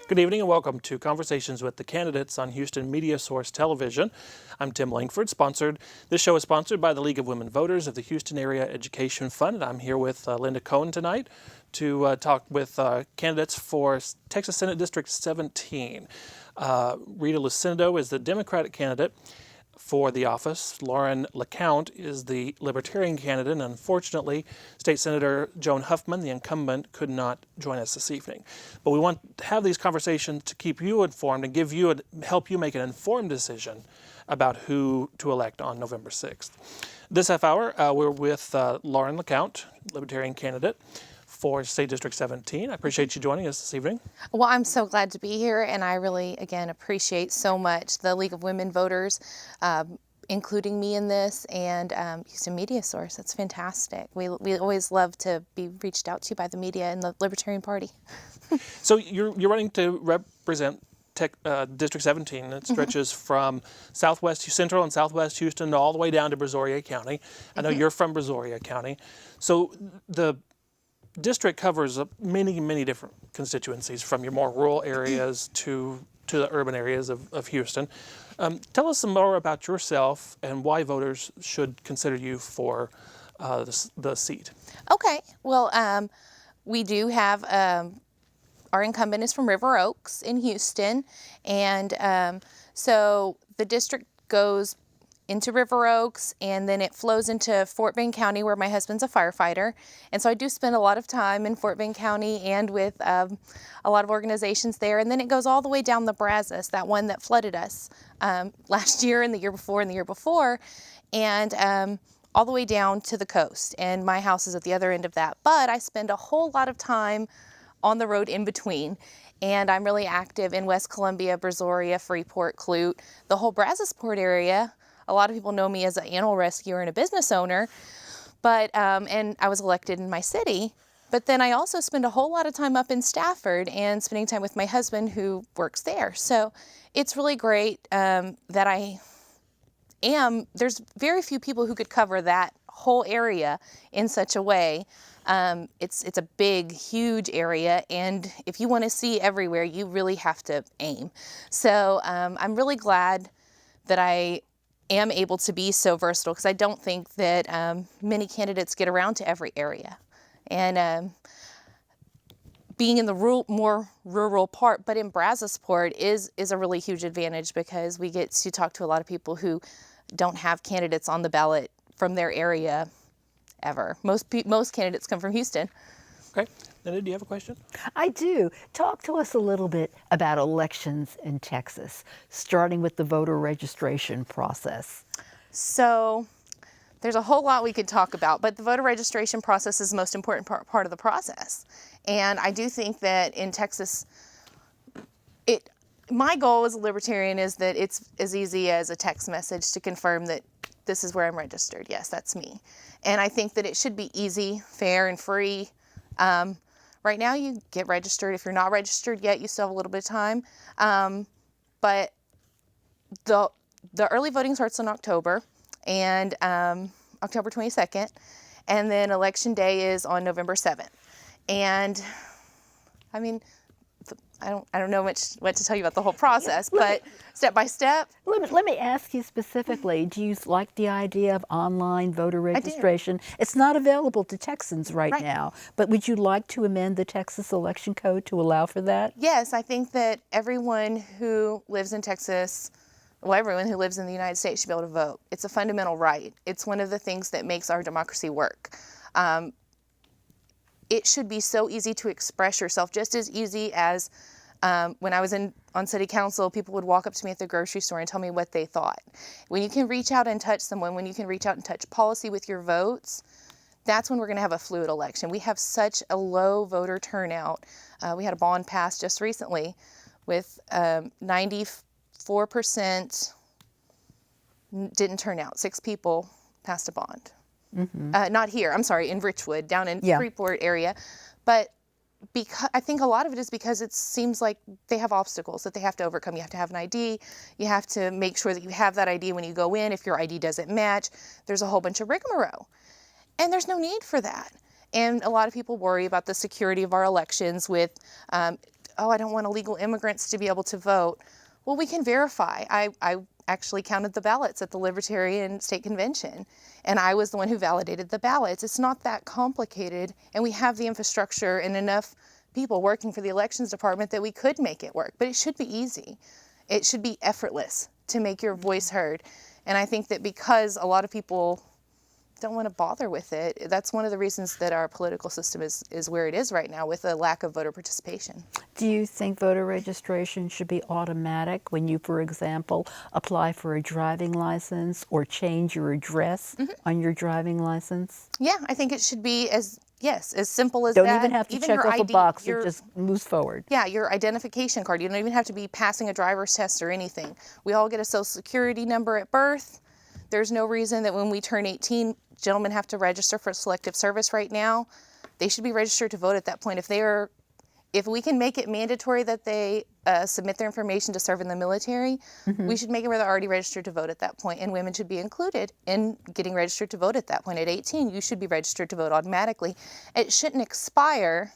Good evening and welcome to Conversations with the Candidates on Houston Media Source Television. I'm Tim Langford. This show is sponsored by the League of Women Voters of the Houston Area Education Fund. And I'm here with Linda Cohen tonight to talk with candidates for Texas Senate District 17. Rita Lucindo is the Democratic candidate for the office. Lauren LeCount is the Libertarian candidate, and unfortunately, State Senator Joan Huffman, the incumbent, could not join us this evening. But we want to have these conversations to keep you informed and help you make an informed decision about who to elect on November 6th. This half hour, we're with Lauren LeCount, Libertarian candidate for State District 17. I appreciate you joining us this evening. Well, I'm so glad to be here, and I really, again, appreciate so much the League of Women Voters, including me in this, and Houston Media Source. That's fantastic. We always love to be reached out to by the media and the Libertarian Party. So you're running to represent District 17. It stretches from Central and Southwest Houston all the way down to Brazoria County. I know you're from Brazoria County. So the district covers many, many different constituencies, from your more rural areas to the urban areas of Houston. Tell us some more about yourself and why voters should consider you for the seat. Okay. Well, we do have, our incumbent is from River Oaks in Houston, and so the district goes into River Oaks, and then it flows into Fort Bend County, where my husband's a firefighter. And so I do spend a lot of time in Fort Bend County and with a lot of organizations there. And then it goes all the way down the Brazos, that one that flooded us last year and the year before and the year before, and all the way down to the coast. And my house is at the other end of that. But I spend a whole lot of time on the road in between. And I'm really active in West Columbia, Brazoria, Freeport, Clute, the whole Brazosport area. A lot of people know me as an animal rescuer and a business owner, but and I was elected in my city. But then I also spend a whole lot of time up in Stafford and spending time with my husband who works there. So it's really great that I am. There's very few people who could cover that whole area in such a way. It's a big, huge area, and if you want to see everywhere, you really have to aim. So I'm really glad that I am able to be so versatile, because I don't think that many candidates get around to every area. And being in the more rural part, but in Brazosport is a really huge advantage, because we get to talk to a lot of people who don't have candidates on the ballot from their area ever. Most candidates come from Houston. Okay. Linda, do you have a question? I do. Talk to us a little bit about elections in Texas, starting with the voter registration process. So there's a whole lot we could talk about, but the voter registration process is the most important part of the process. And I do think that in Texas, my goal as a libertarian is that it's as easy as a text message to confirm that this is where I'm registered. Yes, that's me. And I think that it should be easy, fair, and free. Right now, you get registered. If you're not registered yet, you still have a little bit of time. But the early voting starts in October, and October 22nd, and then Election Day is on November 7th. And I mean, I don't know what to tell you about the whole process, but step by step. Let me ask you specifically, do you like the idea of online voter registration? It's not available to Texans right now, but would you like to amend the Texas Election Code to allow for that? Yes, I think that everyone who lives in Texas, well, everyone who lives in the United States should be able to vote. It's a fundamental right. It's one of the things that makes our democracy work. It should be so easy to express yourself, just as easy as when I was on city council, people would walk up to me at the grocery store and tell me what they thought. When you can reach out and touch someone, when you can reach out and touch policy with your votes, that's when we're going to have a fluid election. We have such a low voter turnout. We had a bond passed just recently with 94% didn't turn out. 6 people passed a bond. Mm-hmm. Not here, I'm sorry, in Richwood, down in Freeport area. But because I think a lot of it is because it seems like they have obstacles that they have to overcome. You have to have an ID. You have to make sure that you have that ID when you go in. If your ID doesn't match, there's a whole bunch of rigmarole. And there's no need for that. And a lot of people worry about the security of our elections with, oh, I don't want illegal immigrants to be able to vote. Well, we can verify. I actually counted the ballots at the Libertarian State Convention, and I was the one who validated the ballots. It's not that complicated, and we have the infrastructure and enough people working for the elections department that we could make it work, but it should be easy. It should be effortless to make your voice heard. And I think that because a lot of people don't want to bother with it, that's one of the reasons that our political system is where it is right now, with a lack of voter participation. Do you think voter registration should be automatic when you, for example, apply for a driving license or change your address on your driving license? Yeah, I think it should be as simple as that. Don't even have to check your off a ID, box, it just moves forward. Yeah, your identification card. You don't even have to be passing a driver's test or anything. We all get a social security number at birth. There's no reason that when we turn 18, gentlemen have to register for selective service right now. They should be registered to vote at that point. If we can make it mandatory that they submit their information to serve in the military, we should make it where they're already registered to vote at that point, and women should be included in getting registered to vote at that point. At 18, you should be registered to vote automatically. It shouldn't expire.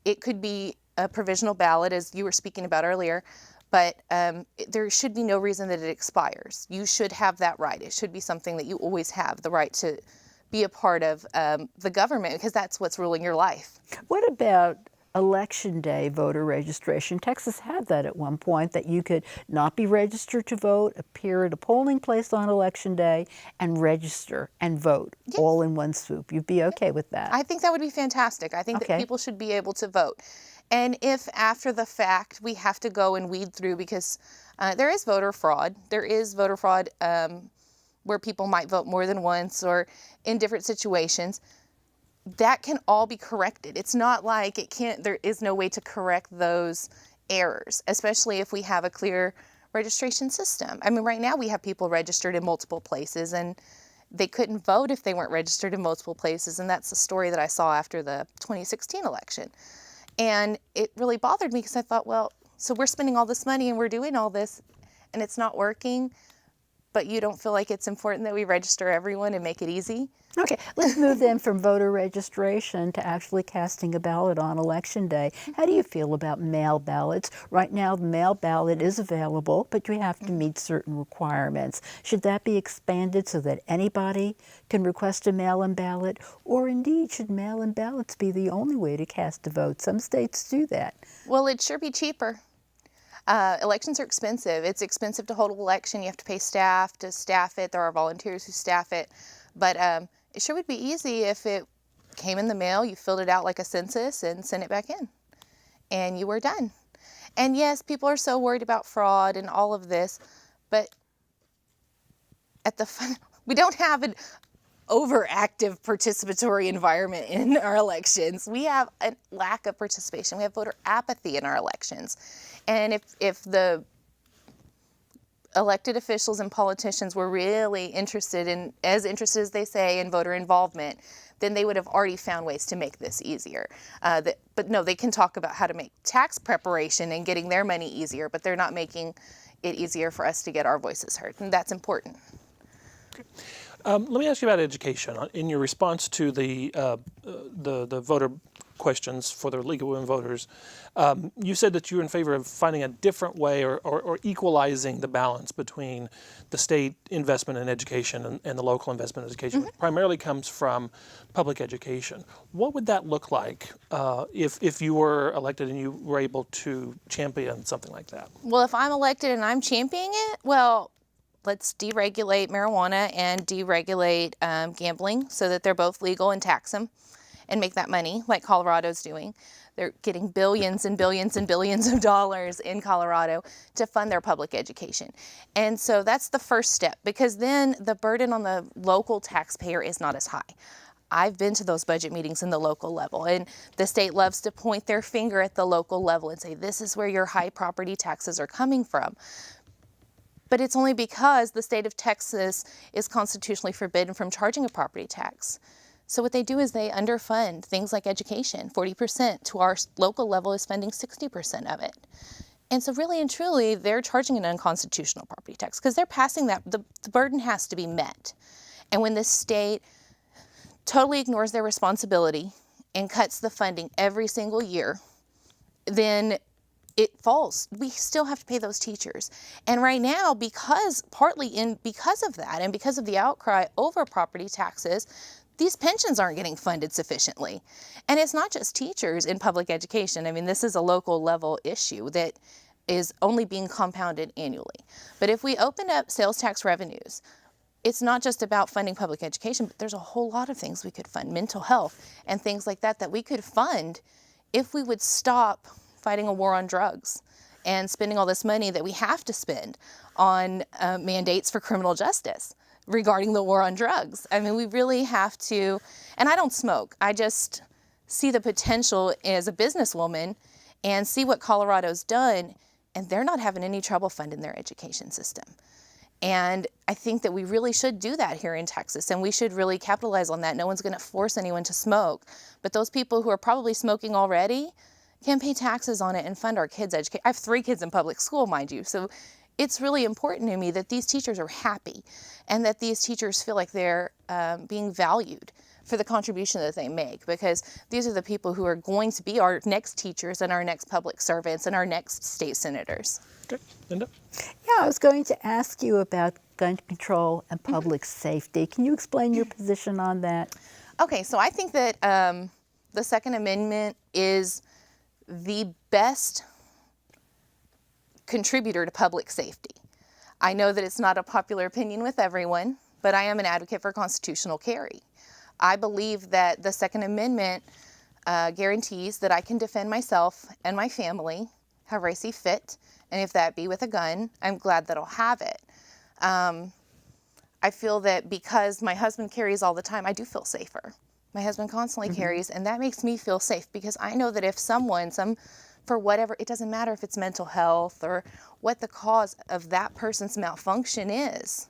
It could be a provisional ballot, as you were speaking about earlier, but there should be no reason that it expires. You should have that right. It should be something that you always have, the right to be a part of the government, because that's what's ruling your life. What about Election Day voter registration? Texas had that at one point, that you could not be registered to vote, appear at a polling place on Election Day, and register and vote all in one swoop. You'd be okay with that? I think that would be fantastic. I think that people should be able to vote. And if after the fact we have to go and weed through, because there is voter fraud. There is voter fraud where people might vote more than once or in different situations. That can all be corrected. It's not like there is no way to correct those errors, especially if we have a clear registration system. I mean, right now we have people registered in multiple places, and they couldn't vote if they weren't registered in multiple places. And that's the story that I saw after the 2016 election. And it really bothered me, because I thought, well, so we're spending all this money and we're doing all this and it's not working, but you don't feel like it's important that we register everyone and make it easy? Okay, let's move then from voter registration to actually casting a ballot on Election Day. How do you feel about mail ballots? Right now, the mail ballot is available, but you have to meet certain requirements. Should that be expanded so that anybody can request a mail-in ballot? Or indeed, should mail-in ballots be the only way to cast a vote? Some states do that. Well, it'd sure be cheaper. Elections are expensive. It's expensive to hold an election. You have to pay staff to staff it. There are volunteers who staff it. But it sure would be easy if it came in the mail, you filled it out like a census and sent it back in, and you were done. And yes, people are so worried about fraud and all of this, but we don't have an overactive participatory environment in our elections. We have a lack of participation. We have voter apathy in our elections. And if the elected officials and politicians were really interested as they say, in voter involvement, then they would have already found ways to make this easier. But no, they can talk about how to make tax preparation and getting their money easier, but they're not making it easier for us to get our voices heard, and that's important. Let me ask you about education. In your response to the voter questions for the League of Women Voters, you said that you're in favor of finding a different way or equalizing the balance between the state investment in education and the local investment in education, which primarily comes from public education. What would that look like if you were elected and you were able to champion something like that? Well, if I'm elected and I'm championing it, well, let's deregulate marijuana and deregulate gambling so that they're both legal and tax them and make that money like Colorado's doing. They're getting billions and billions and billions of dollars in Colorado to fund their public education. And so that's the first step, because then the burden on the local taxpayer is not as high. I've been to those budget meetings in the local level, and the state loves to point their finger at the local level and say, this is where your high property taxes are coming from. But it's only because the state of Texas is constitutionally forbidden from charging a property tax. So what they do is they underfund things like education, 40%, to our local level is funding 60% of it. And so really and truly, they're charging an unconstitutional property tax because they're passing that, the burden has to be met. And when the state totally ignores their responsibility and cuts the funding every single year, then it falls. We still have to pay those teachers. And right now, because of that and because of the outcry over property taxes, these pensions aren't getting funded sufficiently. And it's not just teachers in public education. I mean, this is a local level issue that is only being compounded annually. But if we open up sales tax revenues, it's not just about funding public education, but there's a whole lot of things we could fund, mental health and things like that, that we could fund if we would stop fighting a war on drugs and spending all this money that we have to spend on mandates for criminal justice regarding the war on drugs. I mean, we really have to, and I don't smoke, I just see the potential as a businesswoman and see what Colorado's done, and they're not having any trouble funding their education system. And I think that we really should do that here in Texas, and we should really capitalize on that. No one's going to force anyone to smoke, but those people who are probably smoking already can pay taxes on it and fund our kids' education. I have 3 kids in public school, mind you, so it's really important to me that these teachers are happy and that these teachers feel like they're being valued for the contribution that they make, because these are the people who are going to be our next teachers and our next public servants and our next state senators. Okay, Linda? Yeah, I was going to ask you about gun control and public safety. Can you explain your position on that? Okay, so I think that the Second Amendment is the best contributor to public safety. I know that it's not a popular opinion with everyone, but I am an advocate for constitutional carry. I believe that the Second Amendment guarantees that I can defend myself and my family however I see fit, and if that be with a gun, I'm glad that I'll have it. I feel that because my husband carries all the time, I do feel safer. My husband constantly carries, and that makes me feel safe because I know that if someone, for whatever, it doesn't matter if it's mental health or what the cause of that person's malfunction is,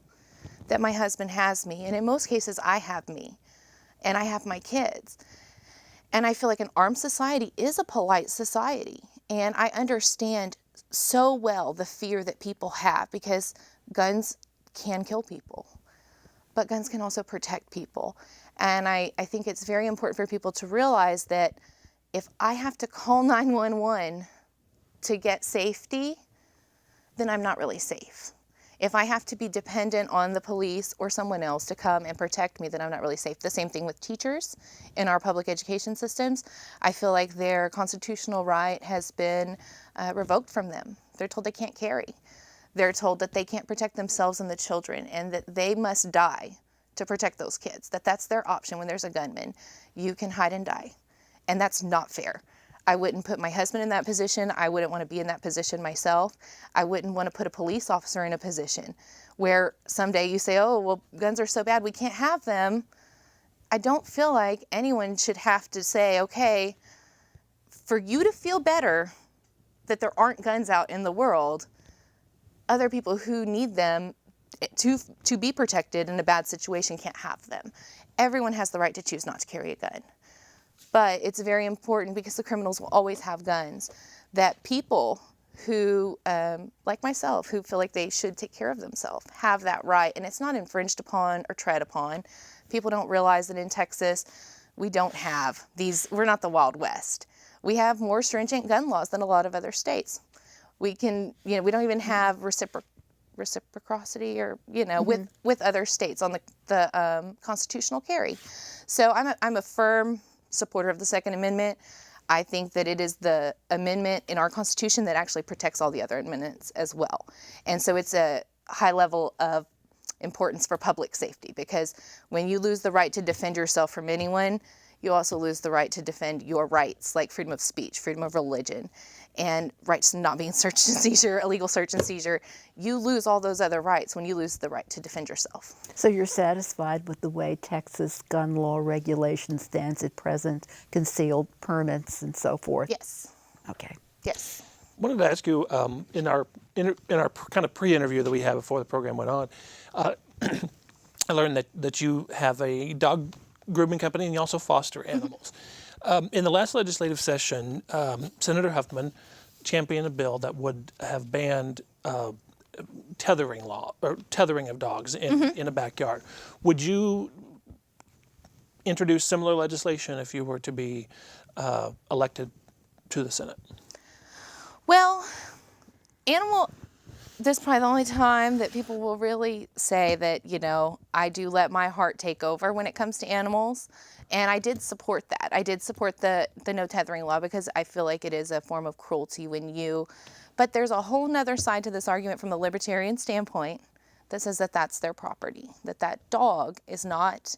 that my husband has me. And in most cases, I have me, and I have my kids. And I feel like an armed society is a polite society. And I understand so well the fear that people have, because guns can kill people, but guns can also protect people. And I think it's very important for people to realize that if I have to call 911 to get safety, then I'm not really safe. If I have to be dependent on the police or someone else to come and protect me, then I'm not really safe. The same thing with teachers in our public education systems. I feel like their constitutional right has been revoked from them. They're told they can't carry. They're told that they can't protect themselves and the children, and that they must die to protect those kids, that that's their option when there's a gunman. You can hide and die. And that's not fair. I wouldn't put my husband in that position. I wouldn't want to be in that position myself. I wouldn't want to put a police officer in a position where someday you say, oh, well, guns are so bad, we can't have them. I don't feel like anyone should have to say, okay, for you to feel better that there aren't guns out in the world, other people who need them to be protected in a bad situation can't have them. Everyone has the right to choose not to carry a gun. But it's very important, because the criminals will always have guns, that people who, like myself, who feel like they should take care of themselves, have that right. And it's not infringed upon or tread upon. People don't realize that in Texas, we don't have these, we're not the Wild West. We have more stringent gun laws than a lot of other states. We can, we don't even have reciprocity or, with other states on the constitutional carry. So I'm a firm supporter of the Second Amendment. I think that it is the amendment in our Constitution that actually protects all the other amendments as well. And so it's a high level of importance for public safety, because when you lose the right to defend yourself from anyone, you also lose the right to defend your rights, like freedom of speech, freedom of religion, and rights to not being search and seizure, illegal search and seizure. You lose all those other rights when you lose the right to defend yourself. So you're satisfied with the way Texas gun law regulation stands at present, concealed permits and so forth? Yes. Okay. Yes. I wanted to ask you, in our kind of pre-interview that we had before the program went on, I learned that you have a dog grooming company, and you also foster animals. In the last legislative session, Senator Huffman championed a bill that would have banned tethering law or tethering of dogs in a backyard. Would you introduce similar legislation if you were to be elected to the Senate? Well, this is probably the only time that people will really say that, I do let my heart take over when it comes to animals. And I did support that. I did support the no tethering law because I feel like it is a form of cruelty but there's a whole nother side to this argument from the libertarian standpoint that says that that's their property, that dog is not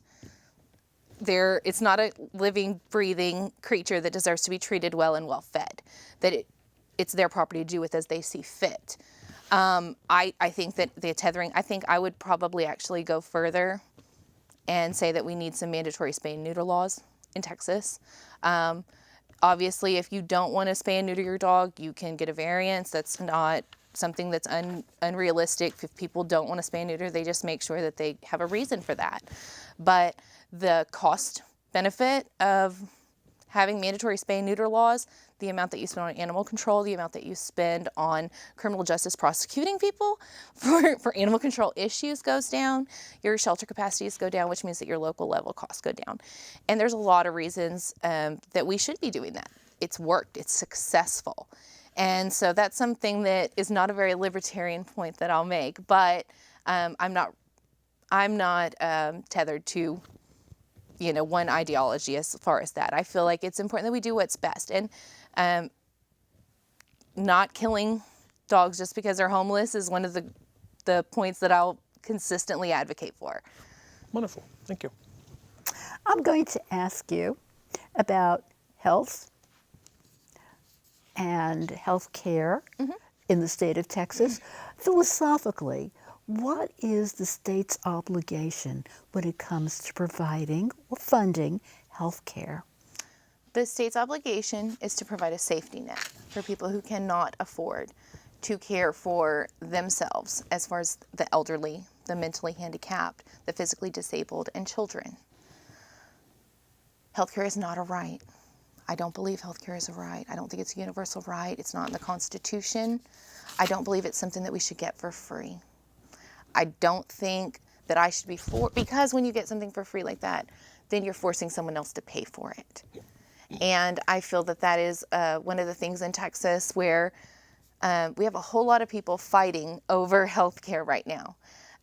it's not a living, breathing creature that deserves to be treated well and well fed, that it's their property to do with as they see fit. I think that the tethering, I think I would probably actually go further and say that we need some mandatory spay and neuter laws in Texas. Obviously, if you don't want to spay and neuter your dog, you can get a variance. That's not something that's unrealistic. If people don't want to spay and neuter, they just make sure that they have a reason for that. But the cost benefit of having mandatory spay and neuter laws, the amount that you spend on animal control, the amount that you spend on criminal justice prosecuting people for animal control issues goes down, your shelter capacities go down, which means that your local level costs go down. And there's a lot of reasons that we should be doing that. It's worked, it's successful. And so that's something that is not a very libertarian point that I'll make, but I'm not tethered to one ideology as far as that. I feel like it's important that we do what's best. And not killing dogs just because they're homeless is one of the points that I'll consistently advocate for. Wonderful. Thank you. I'm going to ask you about health and health care in the state of Texas. Philosophically, what is the state's obligation when it comes to providing or funding health care? The state's obligation is to provide a safety net for people who cannot afford to care for themselves, as far as the elderly, the mentally handicapped, the physically disabled, and children. Healthcare is not a right. I don't believe healthcare is a right. I don't think it's a universal right. It's not in the Constitution. I don't believe it's something that we should get for free. I don't think that I should be because when you get something for free like that, then you're forcing someone else to pay for it. And I feel that is one of the things in Texas where we have a whole lot of people fighting over health care right now.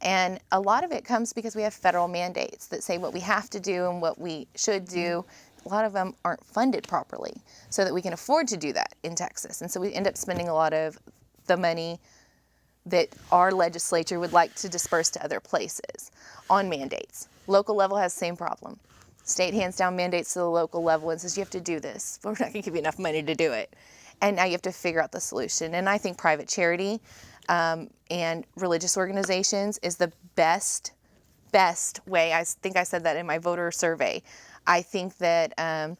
And a lot of it comes because we have federal mandates that say what we have to do and what we should do. A lot of them aren't funded properly so that we can afford to do that in Texas. And so we end up spending a lot of the money that our legislature would like to disperse to other places on mandates. Local level has the same problem. State hands down mandates to the local level and says, you have to do this, but we're not going to give you enough money to do it. And now you have to figure out the solution. And I think private charity and religious organizations is the best way. I think I said that in my voter survey. I think that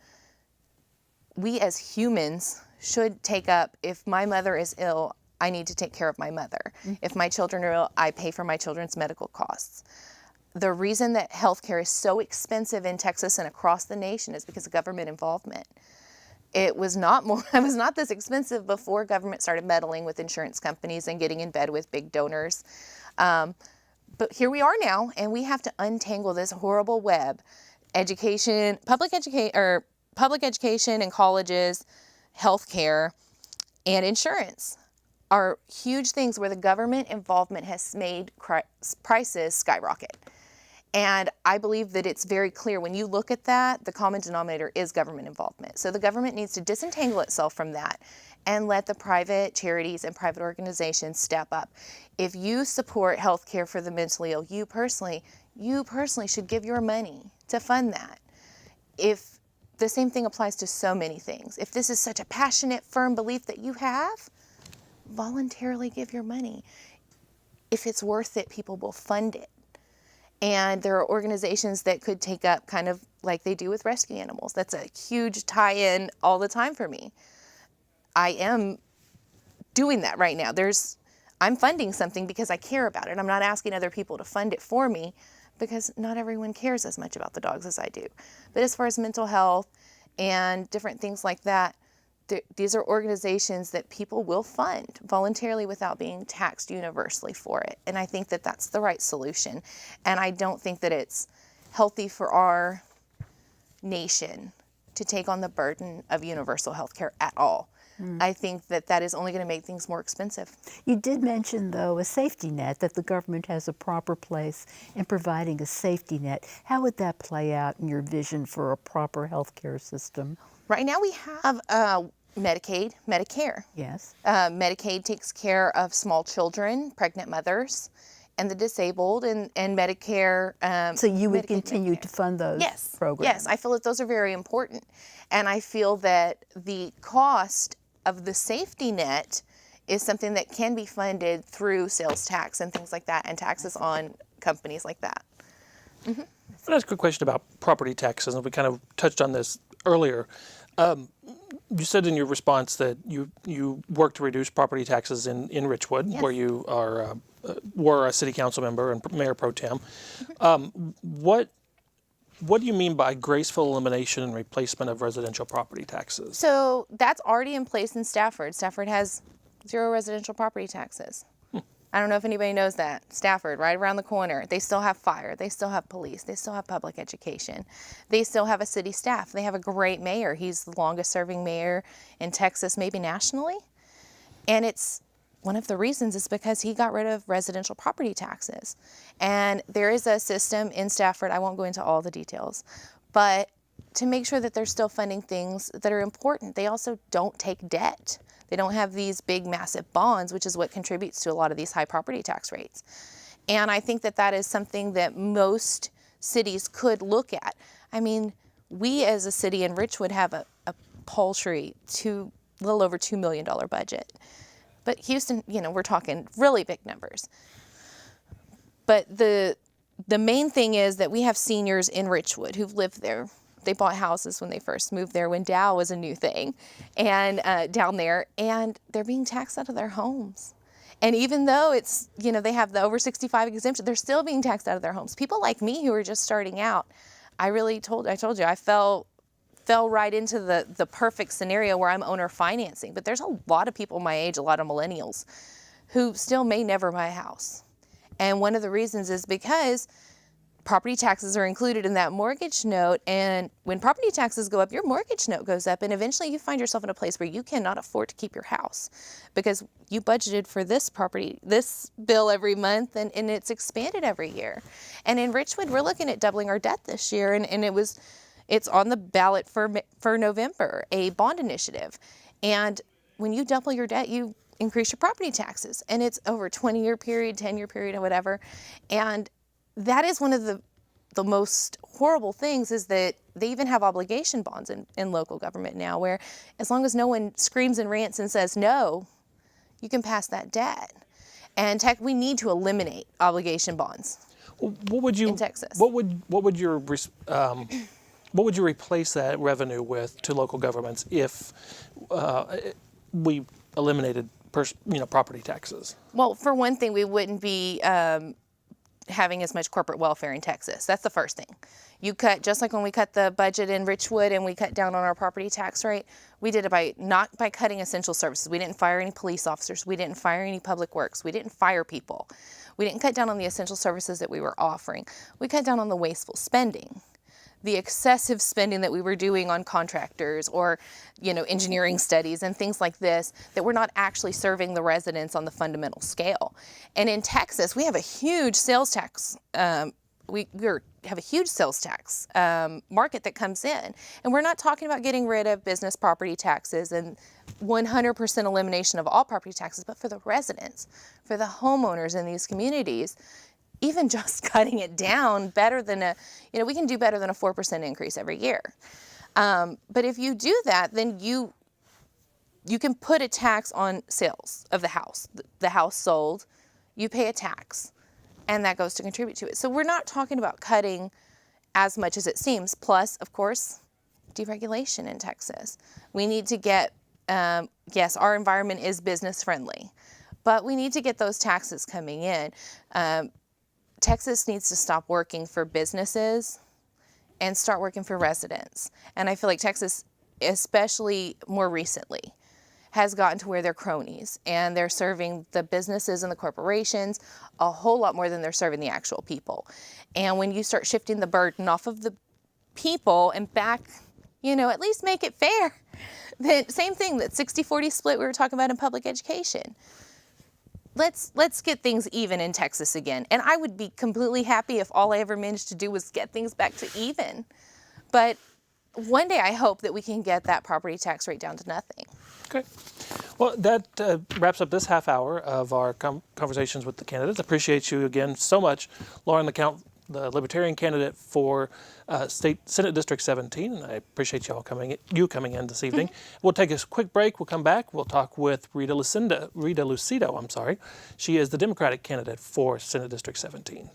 we as humans should take up, if my mother is ill, I need to take care of my mother. If my children are ill, I pay for my children's medical costs. The reason that healthcare is so expensive in Texas and across the nation is because of government involvement. It was not this expensive before government started meddling with insurance companies and getting in bed with big donors. But here we are now, and we have to untangle this horrible web. Public education and colleges, healthcare, and insurance are huge things where the government involvement has made prices skyrocket. And I believe that it's very clear when you look at that, the common denominator is government involvement. So the government needs to disentangle itself from that and let the private charities and private organizations step up. If you support health care for the mentally ill, you personally should give your money to fund that. If the same thing applies to so many things. If this is such a passionate, firm belief that you have, voluntarily give your money. If it's worth it, people will fund it. And there are organizations that could take up kind of like they do with rescue animals. That's a huge tie-in all the time for me. I am doing that right now. I'm funding something because I care about it. I'm not asking other people to fund it for me, because not everyone cares as much about the dogs as I do. But as far as mental health and different things like that, these are organizations that people will fund voluntarily without being taxed universally for it. And I think that that's the right solution. And I don't think that it's healthy for our nation to take on the burden of universal health care at all. I think that that is only going to make things more expensive. You did mention, though, a safety net, that the government has a proper place in providing a safety net. How would that play out in your vision for a proper health care system? Right now we have Medicaid, Medicare. Yes. Medicaid takes care of small children, pregnant mothers, and the disabled, and Medicare. So you would Medicaid, continue Medicare. to fund those Yes, programs? yes, I feel that those are very important. And I feel that the cost of the safety net is something that can be funded through sales tax and things like that, and taxes on companies like that. I'll ask a quick question about property taxes, and we kind of touched on this earlier. You said in your response that you work to reduce property taxes in Richwood, Yes. where you are were a city council member and mayor pro tem. What do you mean by graceful elimination and replacement of residential property taxes? So that's already in place in Stafford. Stafford has 0 residential property taxes. I don't know if anybody knows that. Stafford, right around the corner, they still have fire, they still have police, they still have public education. They still have a city staff. They have a great mayor. He's the longest serving mayor in Texas, maybe nationally. And it's one of the reasons is because he got rid of residential property taxes. And there is a system in Stafford, I won't go into all the details, but to make sure that they're still funding things that are important. They also don't take debt. They don't have these big, massive bonds, which is what contributes to a lot of these high property tax rates. And I think that that is something that most cities could look at. I mean, we as a city in Richwood have a paltry, little over $2 million budget. But Houston, we're talking really big numbers. But the main thing is that we have seniors in Richwood who've lived there. They bought houses when they first moved there, when Dow was a new thing, and down there, and they're being taxed out of their homes. And even though it's, they have the over 65 exemption, they're still being taxed out of their homes. People like me who are just starting out, I told you, I fell right into the perfect scenario where I'm owner financing. But there's a lot of people my age, a lot of millennials, who still may never buy a house. And one of the reasons is because property taxes are included in that mortgage note, and when property taxes go up, your mortgage note goes up, and eventually you find yourself in a place where you cannot afford to keep your house because you budgeted for this bill every month, and it's expanded every year. And in Richwood, we're looking at doubling our debt this year, and it's on the ballot for November, a bond initiative. And when you double your debt, you increase your property taxes, and it's over a 20-year period, 10-year period, or whatever. And that is one of the most horrible things, is that they even have obligation bonds in local government now, where as long as no one screams and rants and says no, you can pass that debt. And we need to eliminate obligation bonds. What would you in Texas? What would you replace that revenue with to local governments if we eliminated property taxes? Well, for one thing, we wouldn't be having as much corporate welfare in Texas. That's the first thing. You cut, just like when we cut the budget in Richwood and we cut down on our property tax rate, we did it not by cutting essential services. We didn't fire any police officers. We didn't fire any public works. We didn't fire people. We didn't cut down on the essential services that we were offering. We cut down on the wasteful spending, the excessive spending that we were doing on contractors or, engineering studies and things like this that we're not actually serving the residents on the fundamental scale. And in Texas, we have a huge sales tax. We have a huge sales tax market that comes in. And we're not talking about getting rid of business property taxes and 100% elimination of all property taxes, but for the residents, for the homeowners in these communities, even just cutting it down better than we can do better than a 4% increase every year. But if you do that, then you can put a tax on sales of the house. The house sold, you pay a tax, and that goes to contribute to it. So we're not talking about cutting as much as it seems. Plus, of course, deregulation in Texas. We need to get, yes, our environment is business friendly, but we need to get those taxes coming in. Texas needs to stop working for businesses and start working for residents. And I feel like Texas, especially more recently, has gotten to where they're cronies and they're serving the businesses and the corporations a whole lot more than they're serving the actual people. And when you start shifting the burden off of the people and back, at least make it fair. Then same thing, that 60-40 split we were talking about in public education. Let's get things even in Texas again. And I would be completely happy if all I ever managed to do was get things back to even. But one day I hope that we can get that property tax rate down to nothing. Okay. Well, that wraps up this half hour of our conversations with the candidates. I appreciate you again so much, Lauren LeCount, the Libertarian candidate for Senate District 17, and I appreciate you coming in this evening. We'll take a quick break. We'll come back. We'll talk with Rita Lucido. She is the Democratic candidate for Senate District 17.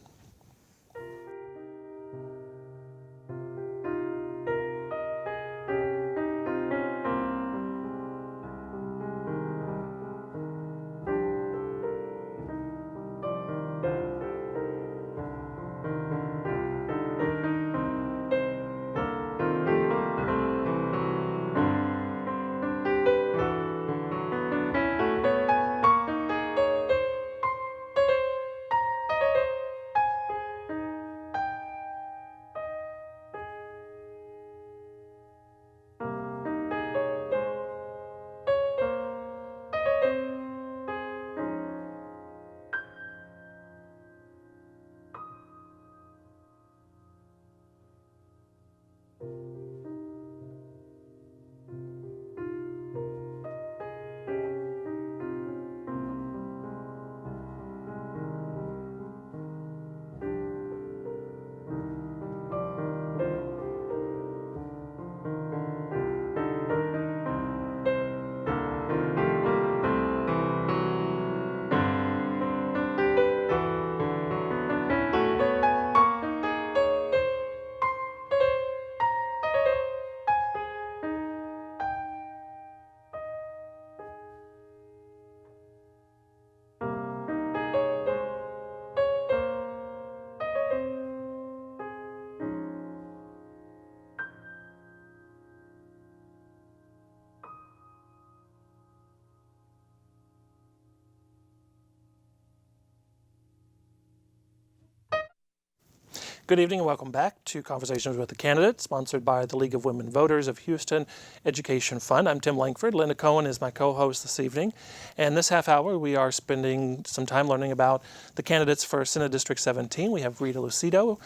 Good evening and welcome back to Conversations with the Candidates, sponsored by the League of Women Voters of Houston Education Fund. I'm Tim Langford. Linda Cohen is my co-host this evening. And this half hour, we are spending some time learning about the candidates for Senate District 17. We have Rita Lucido.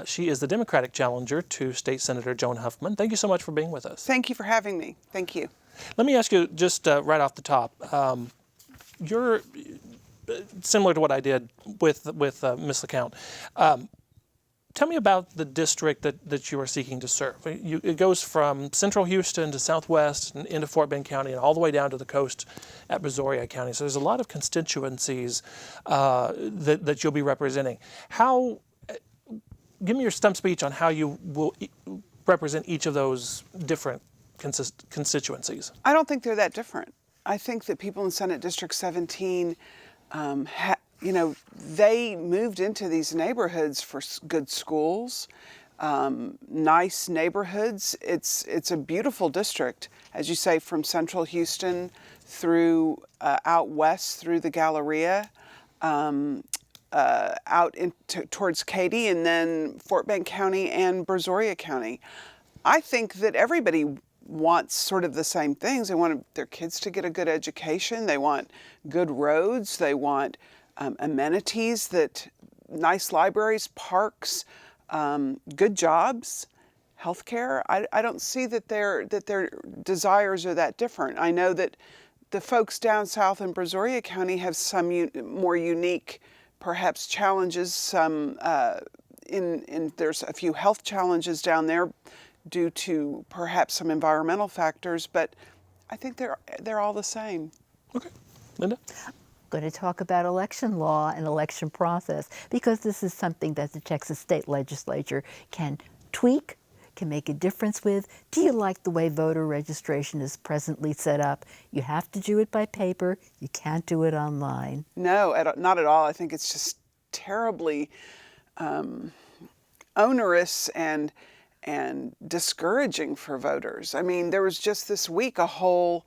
She is the Democratic challenger to State Senator Joan Huffman. Thank you so much for being with us. Thank you for having me. Thank you. Let me ask you just right off the top. You're similar to what I did with Ms. LeCount. Tell me about the district that you are seeking to serve. It goes from central Houston to southwest and into Fort Bend County and all the way down to the coast at Brazoria County. So there's a lot of constituencies that you'll be representing. Give me your stump speech on how you will represent each of those different constituencies. I don't think they're that different. I think that people in Senate District 17 they moved into these neighborhoods for good schools, nice neighborhoods. It's a beautiful district, as you say, from central Houston through out west through the Galleria, out towards Katy, and then Fort Bend County and Brazoria County. I think that everybody wants sort of the same things. They want their kids to get a good education. They want good roads. They want amenities, nice libraries, parks, good jobs, healthcare. I don't see that their desires are that different. I know that the folks down south in Brazoria County have some more unique, perhaps, challenges. There's a few health challenges down there due to perhaps some environmental factors, but I think they're all the same. Okay, Linda. Going to talk about election law and election process, because this is something that the Texas State Legislature can tweak, can make a difference with. Do you like the way voter registration is presently set up? You have to do it by paper. You can't do it online. No, not at all. I think it's just terribly onerous and discouraging for voters. I mean, there was just this week a whole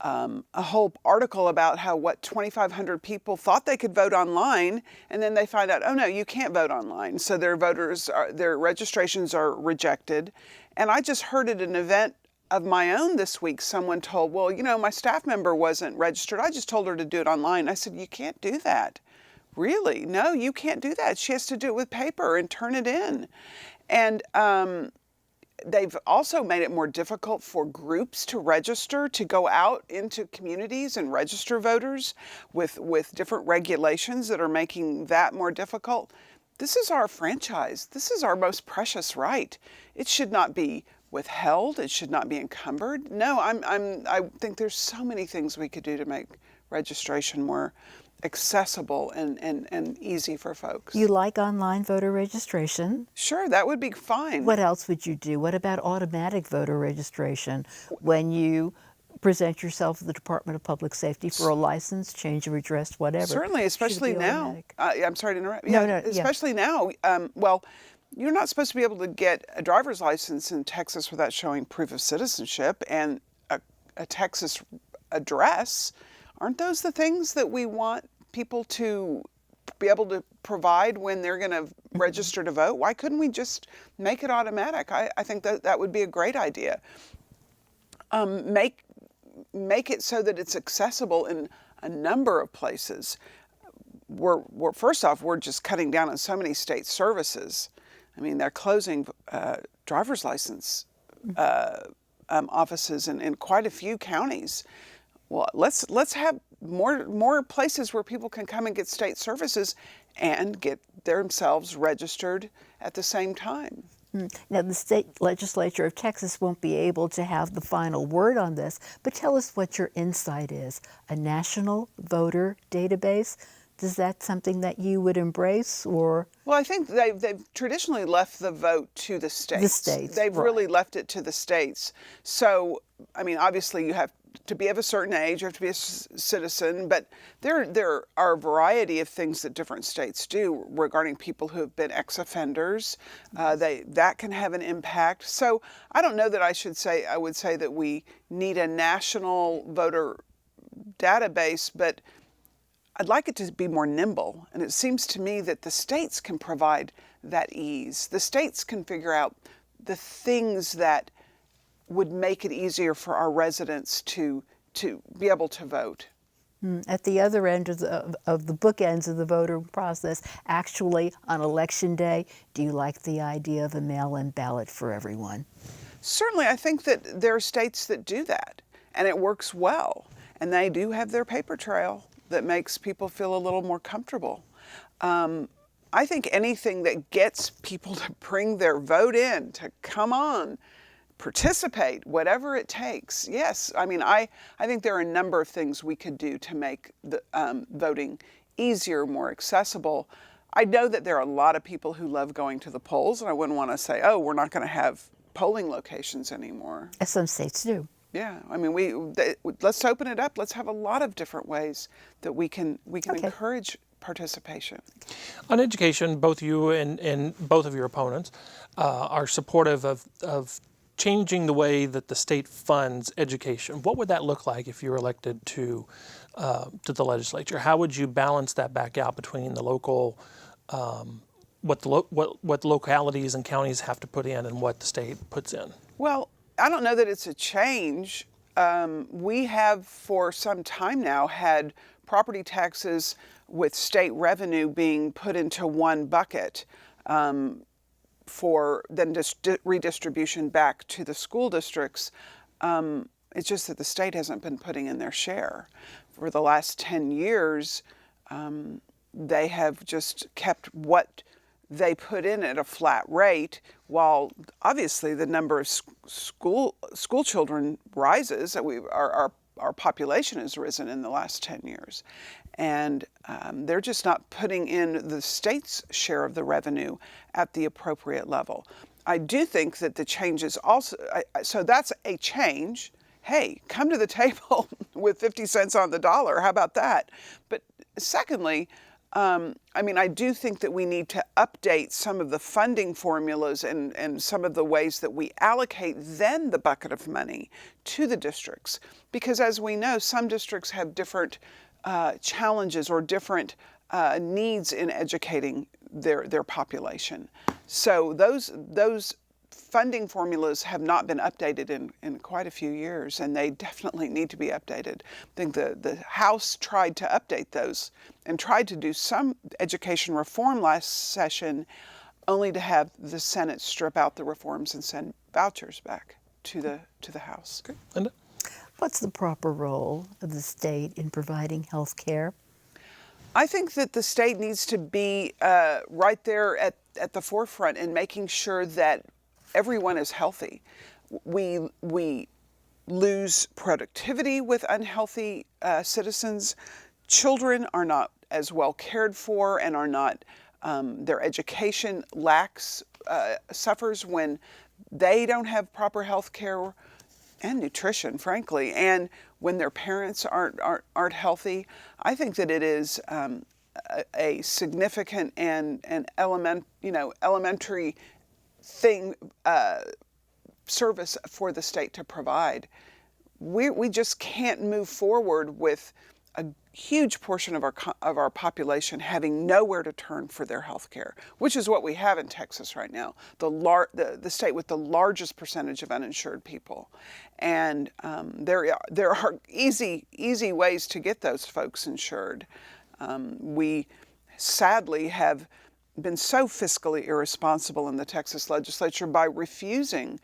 article about how 2,500 people thought they could vote online, and then they find out, oh no, you can't vote online. So their registrations are rejected. And I just heard at an event of my own this week, someone told, well, you know, my staff member wasn't registered. I just told her to do it online. I said, you can't do that. Really? No, you can't do that. She has to do it with paper and turn it in. And they've also made it more difficult for groups to register, to go out into communities and register voters with different regulations that are making that more difficult. This is our franchise. This is our most precious right. It should not be withheld. It should not be encumbered. No, I think there's so many things we could do to make registration more accessible and easy for folks. You like online voter registration? Sure, that would be fine. What else would you do? What about automatic voter registration when you present yourself to the Department of Public Safety for a license, change of address, whatever? Certainly, especially now. I'm sorry to interrupt. No, especially now. Well, you're not supposed to be able to get a driver's license in Texas without showing proof of citizenship and a Texas address. Aren't those the things that we want people to be able to provide when they're going to register to vote? Why couldn't we just make it automatic? I think that would be a great idea. Make it so that it's accessible in a number of places. First off, we're just cutting down on so many state services. I mean, they're closing driver's license offices in quite a few counties. Well, let's have more places where people can come and get state services and get themselves registered at the same time. Now, the state legislature of Texas won't be able to have the final word on this, but tell us what your insight is. A national voter database? Is that something that you would embrace, or? Well, I think they've traditionally left the vote to the states. The states, They've right. really left it to the states. So, I mean, obviously you have to be of a certain age, you have to be a citizen, but there are a variety of things that different states do regarding people who have been ex-offenders. That can have an impact. So I don't know that I would say that we need a national voter database, but I'd like it to be more nimble. And it seems to me that the states can provide that ease. The states can figure out the things that would make it easier for our residents to be able to vote. At the other end of the bookends of the voter process, actually on Election Day, do you like the idea of a mail-in ballot for everyone? Certainly, I think that there are states that do that, and it works well. And they do have their paper trail that makes people feel a little more comfortable. I think anything that gets people to bring their vote in, to come on, participate, whatever it takes. Yes, I mean, I think there are a number of things we could do to make the voting easier, more accessible. I know that there are a lot of people who love going to the polls, and I wouldn't want to say, oh, we're not going to have polling locations anymore. As some states do. Yeah, I mean, let's open it up. Let's have a lot of different ways that we can encourage participation. On education, both you and both of your opponents are supportive of changing the way that the state funds education. What would that look like if you were elected to the legislature? How would you balance that back out between the local, what localities and counties have to put in and what the state puts in? Well, I don't know that it's a change. We have for some time now had property taxes with state revenue being put into one bucket for then redistribution back to the school districts. It's just that the state hasn't been putting in their share. For the last 10 years, they have just kept what they put in at a flat rate, while obviously the number of school children rises. Our population has risen in the last 10 years. And they're just not putting in the state's share of the revenue at the appropriate level. I do think that the changes also, so that's a change. Hey, come to the table with 50 cents on the dollar. How about that? But secondly, I mean, I do think that we need to update some of the funding formulas and some of the ways that we allocate then the bucket of money to the districts. Because as we know, some districts have different challenges or different needs in educating their population. So those funding formulas have not been updated in quite a few years, and they definitely need to be updated. I think the House tried to update those and tried to do some education reform last session, only to have the Senate strip out the reforms and send vouchers back to the House. Okay. Linda? What's the proper role of the state in providing health care? I think that the state needs to be right there at the forefront in making sure that everyone is healthy. We lose productivity with unhealthy citizens. Children are not as well cared for and are not, their education suffers when they don't have proper health care and nutrition, frankly, and when their parents aren't healthy. I think that it is a significant and elementary thing, service for the state to provide. We just can't move forward with a huge portion of our population having nowhere to turn for their health care, which is what we have in Texas right now, the state with the largest percentage of uninsured people. And there are easy ways to get those folks insured. We sadly have been so fiscally irresponsible in the Texas legislature by refusing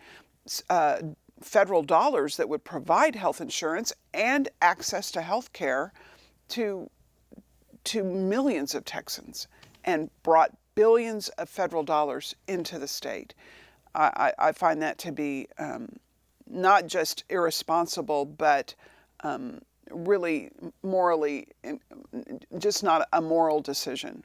federal dollars that would provide health insurance and access to health care to millions of Texans, and brought billions of federal dollars into the state. I find that to be not just irresponsible, but really morally, just not a moral decision.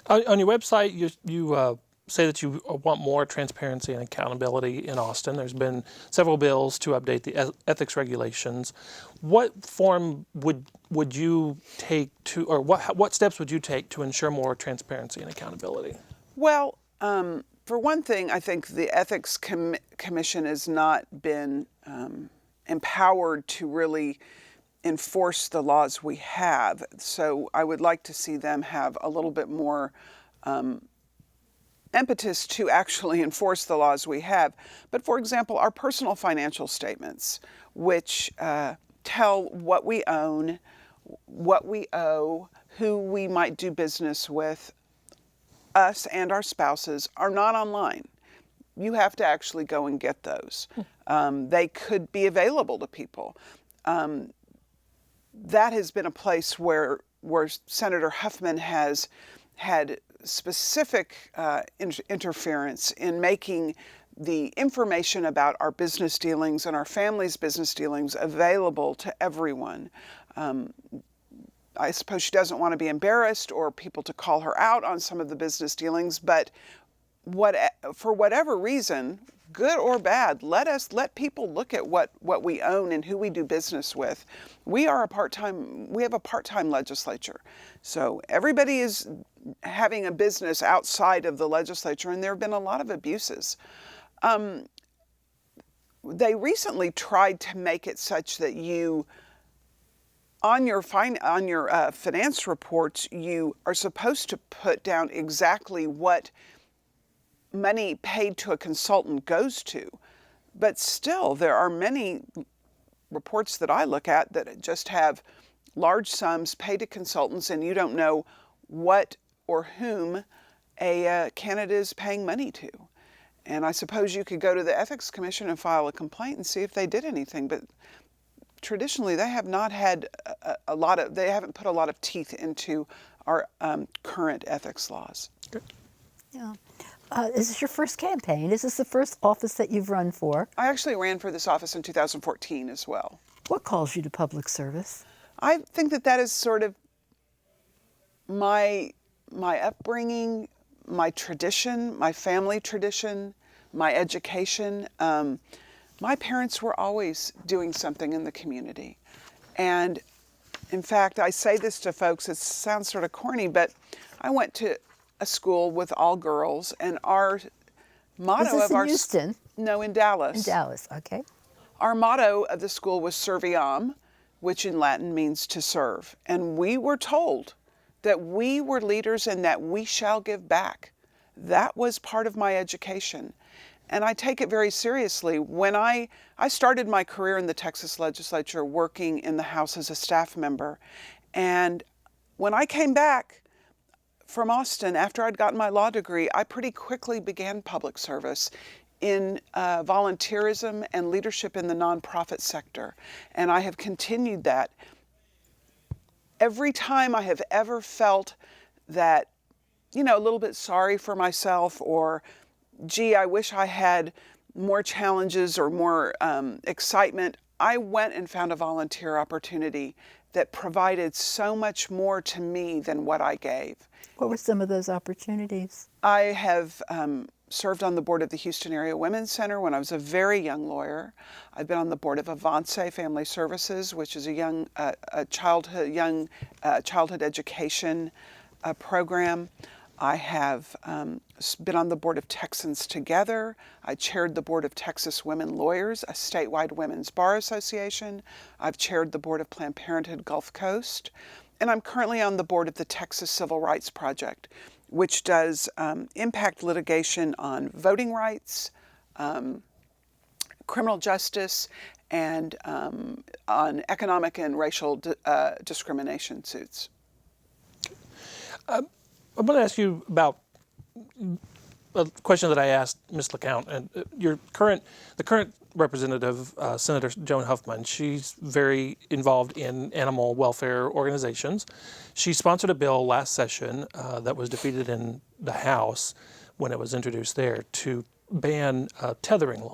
On your website, you say that you want more transparency and accountability in Austin. There's been several bills to update the ethics regulations. What form would you take to, or what steps would you take to ensure more transparency and accountability? Well, for one thing, I think the Ethics Commission has not been empowered to really enforce the laws we have. So I would like to see them have a little bit more impetus to actually enforce the laws we have. But for example, our personal financial statements, which tell what we own, what we owe, who we might do business with, us and our spouses, are not online. You have to actually go and get those. They could be available to people. That has been a place where Senator Huffman has had specific interference in making the information about our business dealings and our family's business dealings available to everyone. I suppose she doesn't want to be embarrassed or people to call her out on some of the business dealings, but for whatever reason, good or bad, let people look at what we own and who we do business with. We have a part-time legislature. So everybody is having a business outside of the legislature, and there have been a lot of abuses. They recently tried to make it such that on your finance reports, you are supposed to put down exactly what money paid to a consultant goes to. But still, there are many reports that I look at that just have large sums paid to consultants, and you don't know what or whom a candidate is paying money to. And I suppose you could go to the Ethics Commission and file a complaint and see if they did anything, but traditionally they have not had they haven't put a lot of teeth into our current ethics laws. Good. Yeah. Is this your first campaign? Is this the first office that you've run for? I actually ran for this office in 2014 as well. What calls you to public service? I think that is sort of my upbringing, my tradition, my family tradition, my education. My parents were always doing something in the community. And In fact, I say this to folks, it sounds sort of corny, but I went to a school with all girls, and our motto Was this of in our Houston? No, in Dallas. In Dallas, okay. Our motto of the school was Serviam, which in Latin means to serve. And we were told that we were leaders and that we shall give back. That was part of my education. And I take it very seriously. When I started my career in the Texas legislature working in the House as a staff member. And when I came back from Austin after I'd gotten my law degree, I pretty quickly began public service in volunteerism and leadership in the nonprofit sector. And I have continued that. Every time I have ever felt that, a little bit sorry for myself, or gee, I wish I had more challenges or more excitement, I went and found a volunteer opportunity that provided so much more to me than what I gave. What were some of those opportunities? I have served on the board of the Houston Area Women's Center when I was a very young lawyer. I've been on the board of Avance Family Services, which is a childhood education program. I have been on the board of Texans Together. I chaired the board of Texas Women Lawyers, a statewide women's bar association. I've chaired the board of Planned Parenthood Gulf Coast. And I'm currently on the board of the Texas Civil Rights Project, which does impact litigation on voting rights, criminal justice, and on economic and racial discrimination suits. I'm going to ask you about a question that I asked Ms. LeCount. And the current representative, Senator Joan Huffman, she's very involved in animal welfare organizations. She sponsored a bill last session that was defeated in the House when it was introduced there to ban tethering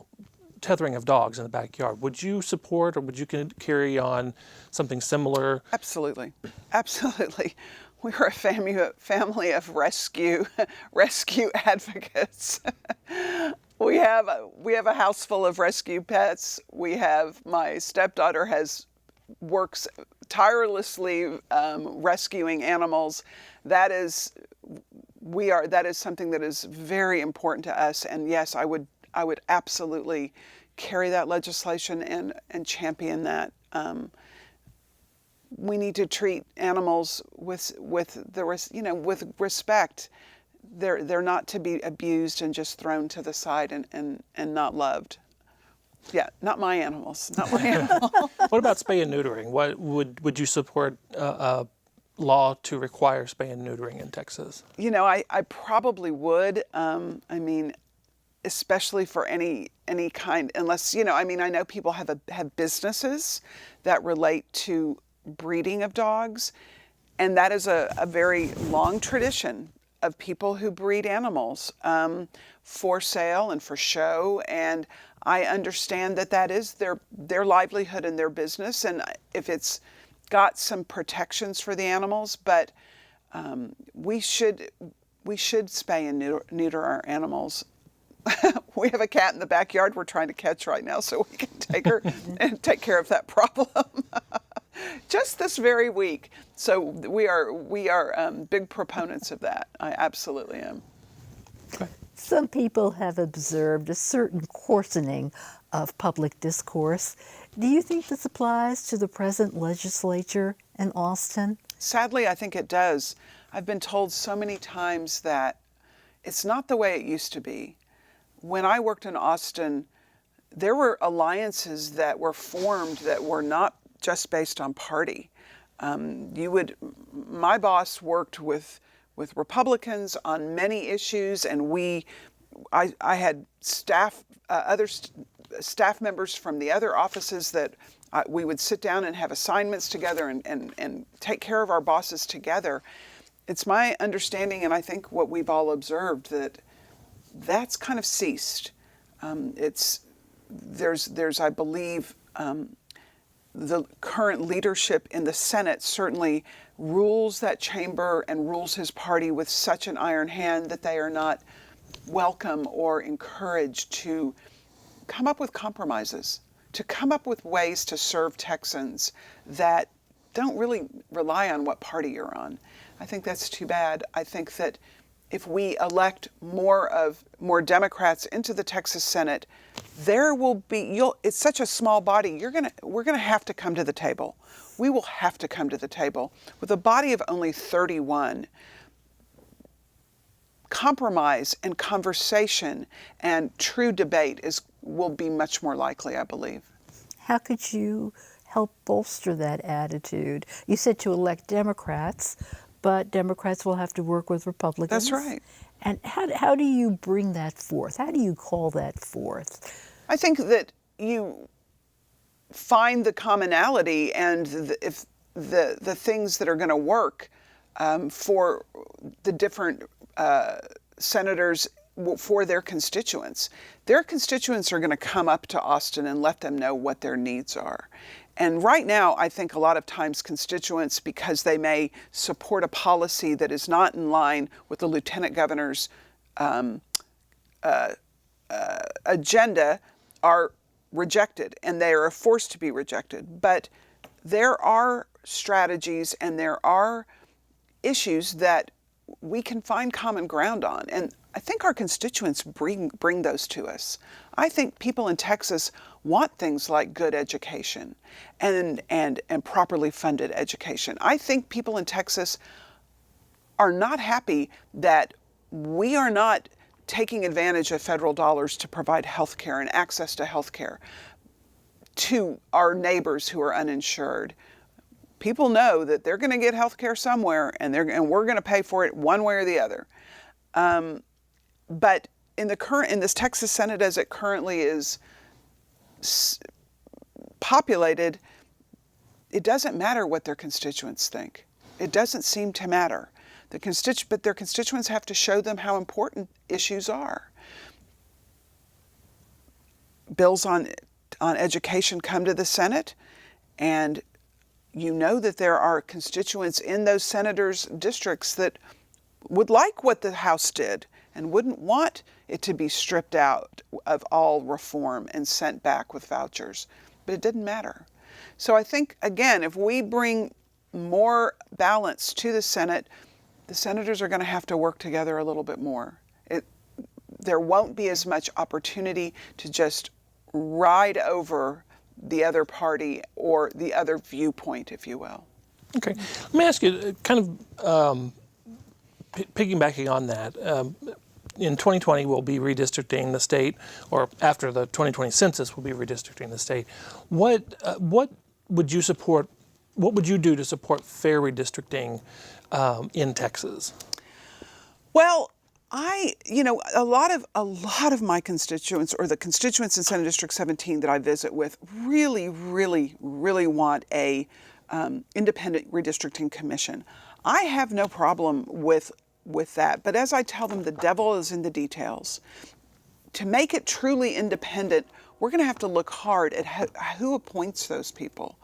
of dogs in the backyard. Would you support, or would you carry on something similar? Absolutely. Absolutely. We are a family of rescue advocates. We have a house full of rescue pets. My stepdaughter works tirelessly rescuing animals. That is something that is very important to us. And yes, I would absolutely carry that legislation and champion that. We need to treat animals with respect. They're not to be abused and just thrown to the side and not loved. Yeah, not my animals. Not my animals. What about spay and neutering? What would you support a law to require spay and neutering in Texas? I probably would. Especially for any kind, unless I know people have businesses that relate to breeding of dogs, and that is a very long tradition of people who breed animals for sale and for show, and I understand that is their livelihood and their business, and if it's got some protections for the animals, but we should spay and neuter our animals. We have a cat in the backyard we're trying to catch right now, so we can take her and take care of that problem. Just this very week. So we are big proponents of that. I absolutely am. Okay. Some people have observed a certain coarsening of public discourse. Do you think this applies to the present legislature in Austin? Sadly, I think it does. I've been told so many times that it's not the way it used to be. When I worked in Austin, there were alliances that were formed that were not just based on party. My boss worked with Republicans on many issues, and I had other staff members from the other offices that we would sit down and have assignments together and take care of our bosses together. It's my understanding, and I think what we've all observed, that's kind of ceased. There's I believe, the current leadership in the Senate certainly rules that chamber and rules his party with such an iron hand that they are not welcome or encouraged to come up with compromises, to come up with ways to serve Texans that don't really rely on what party you're on. I think that's too bad. I think that if we elect more Democrats into the Texas Senate, there will be, it's such a small body, we're gonna have to come to the table. We will have to come to the table. With a body of only 31, compromise and conversation and true debate will be much more likely, I believe. How could you help bolster that attitude? You said to elect Democrats, but Democrats will have to work with Republicans. That's right. And how do you bring that forth? How do you call that forth? I think that you find the commonality and if the things that are going to work for the different senators for their constituents. Their constituents are going to come up to Austin and let them know what their needs are. And right now, I think a lot of times constituents, because they may support a policy that is not in line with the lieutenant governor's agenda, are rejected, and they are forced to be rejected. But there are strategies and there are issues that we can find common ground on. And I think our constituents bring those to us. I think people in Texas want things like good education and properly funded education. I think people in Texas are not happy that we are not taking advantage of federal dollars to provide health care and access to health care to our neighbors who are uninsured. People know that they're going to get health care somewhere, and we're going to pay for it one way or the other. But in this Texas Senate, as it currently is populated, it doesn't matter what their constituents think. It doesn't seem to matter. But their constituents have to show them how important issues are. Bills on education come to the Senate, and you know that there are constituents in those senators' districts that would like what the House did and wouldn't want it to be stripped out of all reform and sent back with vouchers. But it didn't matter. So I think, again, if we bring more balance to the Senate, the senators are going to have to work together a little bit more. There won't be as much opportunity to just ride over the other party or the other viewpoint, if you will. Okay. Let me ask you, kind of piggybacking on that. In 2020, we'll be redistricting the state, or after the 2020 census, we'll be redistricting the state. What would you support? What would you do to support fair redistricting in Texas? Well, a lot of my constituents, or the constituents in Senate District 17 that I visit with, really, really, really want a independent redistricting commission. I have no problem with that, but as I tell them, the devil is in the details. To make it truly independent, we're going to have to look hard at who appoints those people.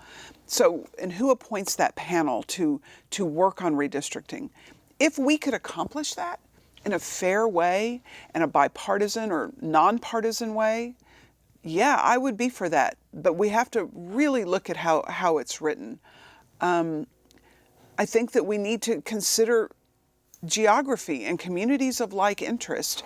And who appoints that panel to work on redistricting. If we could accomplish that in a fair way, in a bipartisan or nonpartisan way, yeah, I would be for that. But we have to really look at how it's written. I think that we need to consider geography and communities of like interest.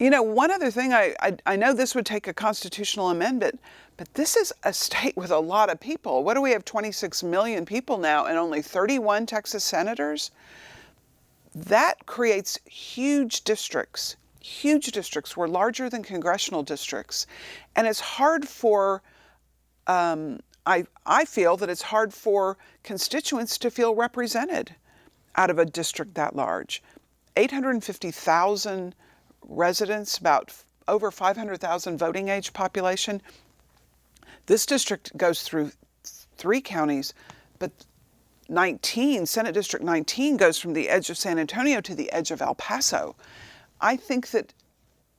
One other thing, I know this would take a constitutional amendment, but this is a state with a lot of people. What do we have, 26 million people now and only 31 Texas senators? That creates huge districts. Huge districts were larger than congressional districts. And it's hard for, I feel that it's hard for constituents to feel represented out of a district that large. 850,000 residents, about over 500,000 voting age population. This district goes through 3 counties, but Senate District 19 goes from the edge of San Antonio to the edge of El Paso. I think that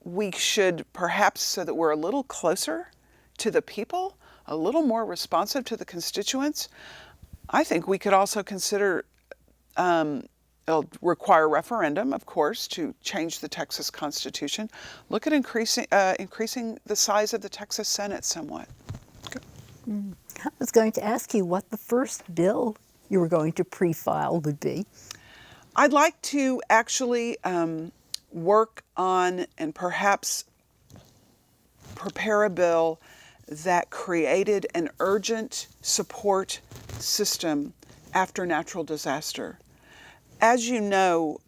we should perhaps, so that we're a little closer to the people, a little more responsive to the constituents, I think we could also consider, it'll require a referendum, of course, to change the Texas Constitution. Look at increasing the size of the Texas Senate somewhat. I was going to ask you what the first bill you were going to pre-file would be. I'd like to actually work on and perhaps prepare a bill that created an urgent support system after natural disaster. As you know,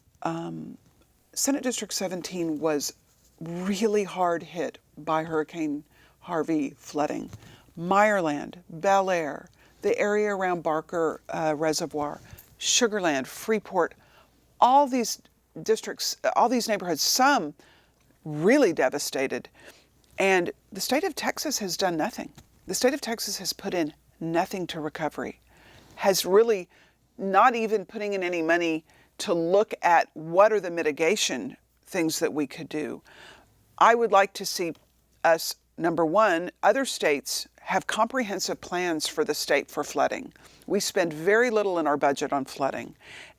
Senate District 17 was really hard hit by Hurricane Harvey flooding. Meyerland, Bel Air, the area around Barker Reservoir, Sugar Land, Freeport, all these districts, all these neighborhoods, some really devastated. And the state of Texas has done nothing. The state of Texas has put in nothing to recovery, has really not even putting in any money to look at what are the mitigation things that we could do. I would like to see us, number one, other states have comprehensive plans for the state for flooding. We spend very little in our budget on flooding.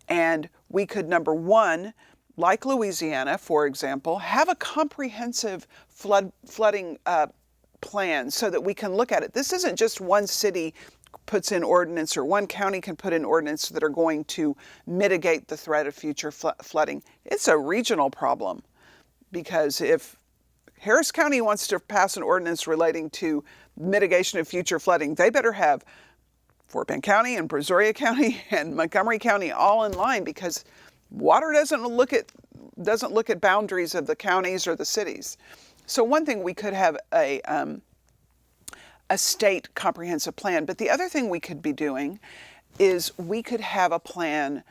And we could, number one, like Louisiana, for example, have a comprehensive flooding plan so that we can look at it. This isn't just one city puts in ordinance or one county can put in ordinance that are going to mitigate the threat of future flooding. It's a regional problem, because if Harris County wants to pass an ordinance relating to mitigation of future flooding, they better have Fort Bend County and Brazoria County and Montgomery County all in line, because water doesn't look at boundaries of the counties or the cities. So one thing, we could have a state comprehensive plan, but the other thing we could be doing is we could have a plan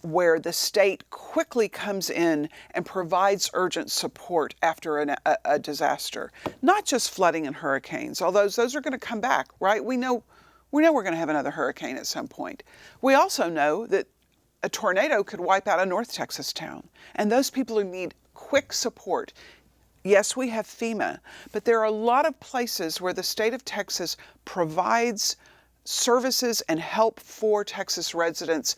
where the state quickly comes in and provides urgent support after a disaster. Not just flooding and hurricanes, although those are going to come back, right? We know we're going to have another hurricane at some point. We also know that a tornado could wipe out a North Texas town, and those people who need quick support. Yes, we have FEMA, but there are a lot of places where the state of Texas provides services and help for Texas residents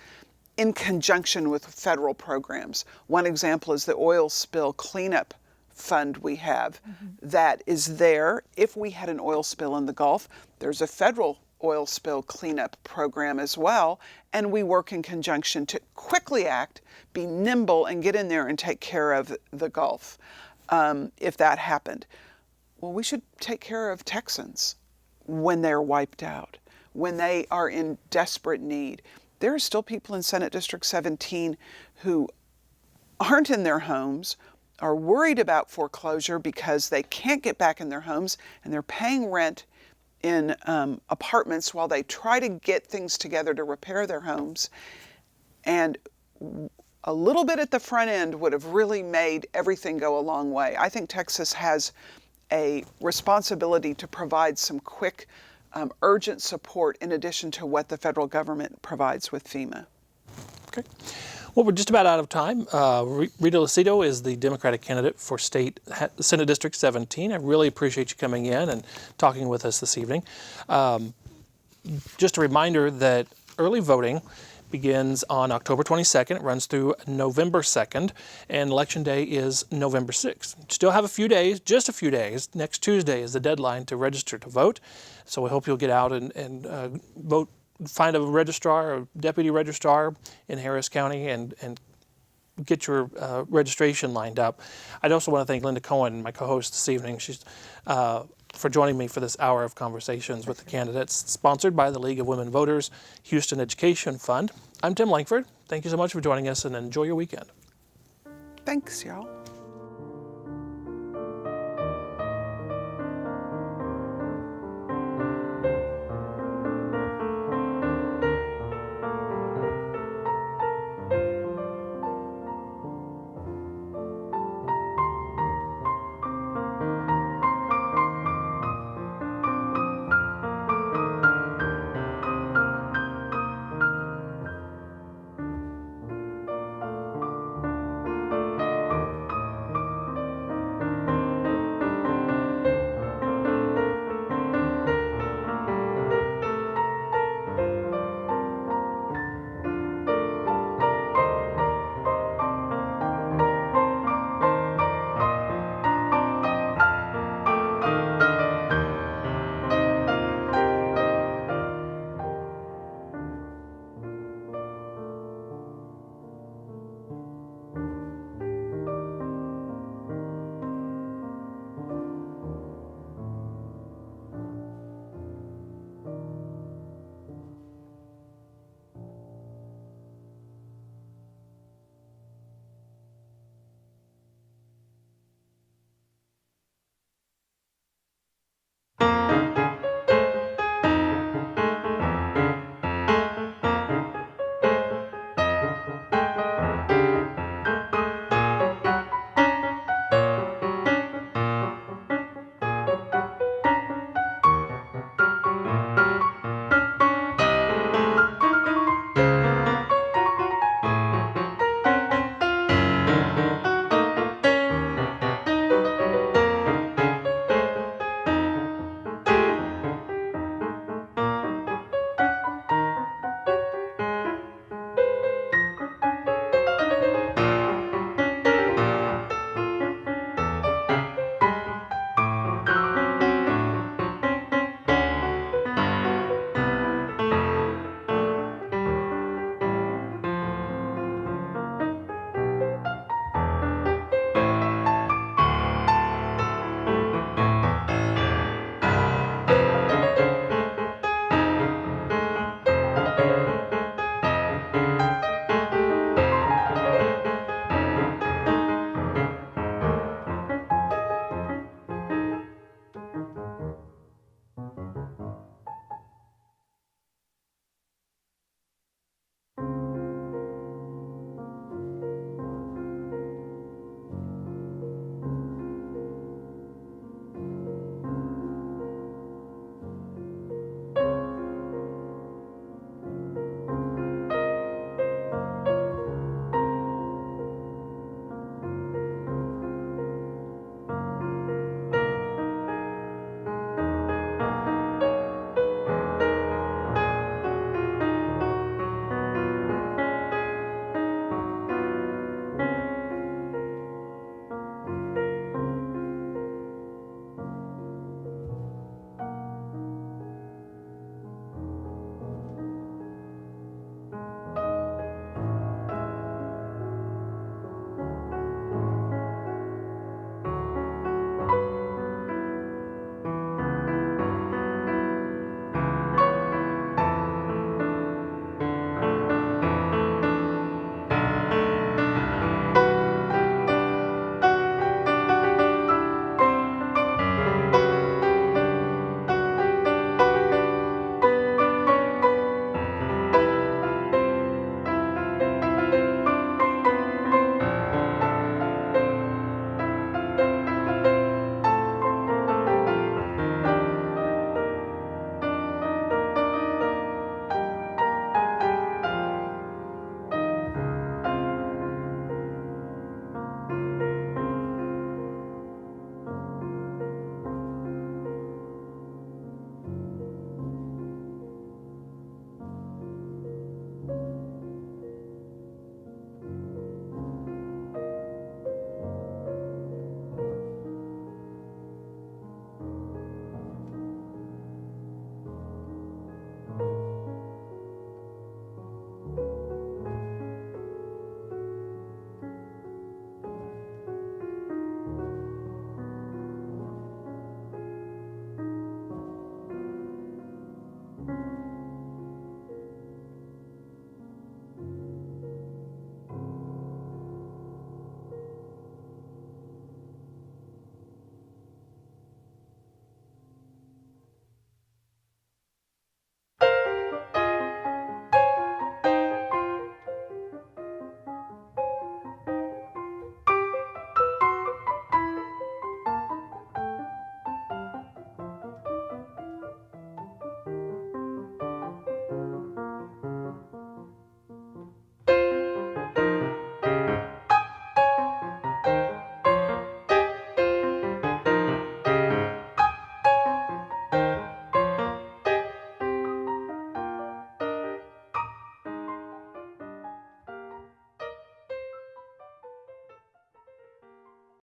in conjunction with federal programs. One example is the oil spill cleanup fund we have that is there. If we had an oil spill in the Gulf, there's a federal oil spill cleanup program as well, and we work in conjunction to quickly act, be nimble, and get in there and take care of the Gulf if that happened. Well, we should take care of Texans when they're wiped out, when they are in desperate need. There are still people in Senate District 17 who aren't in their homes, are worried about foreclosure because they can't get back in their homes, and they're paying rent in apartments while they try to get things together to repair their homes. And a little bit at the front end would have really made everything go a long way. I think Texas has a responsibility to provide some quick, urgent support in addition to what the federal government provides with FEMA. Okay. Well, we're just about out of time. Rita Lucido is the Democratic candidate for Senate District 17. I really appreciate you coming in and talking with us this evening. Just a reminder that early voting begins on October 22nd. It runs through November 2nd, and Election Day is November 6th. Still have a few days, just a few days. Next Tuesday is the deadline to register to vote. So we hope you'll get out and vote. Find a registrar or deputy registrar in Harris County and get your registration lined up. I'd also want to thank Linda Cohen, my co-host this evening. She's for joining me for this hour of conversations with the candidates, sponsored by the League of Women Voters Houston Education Fund. I'm Tim Langford. Thank you so much for joining us, and enjoy your weekend. Thanks, y'all.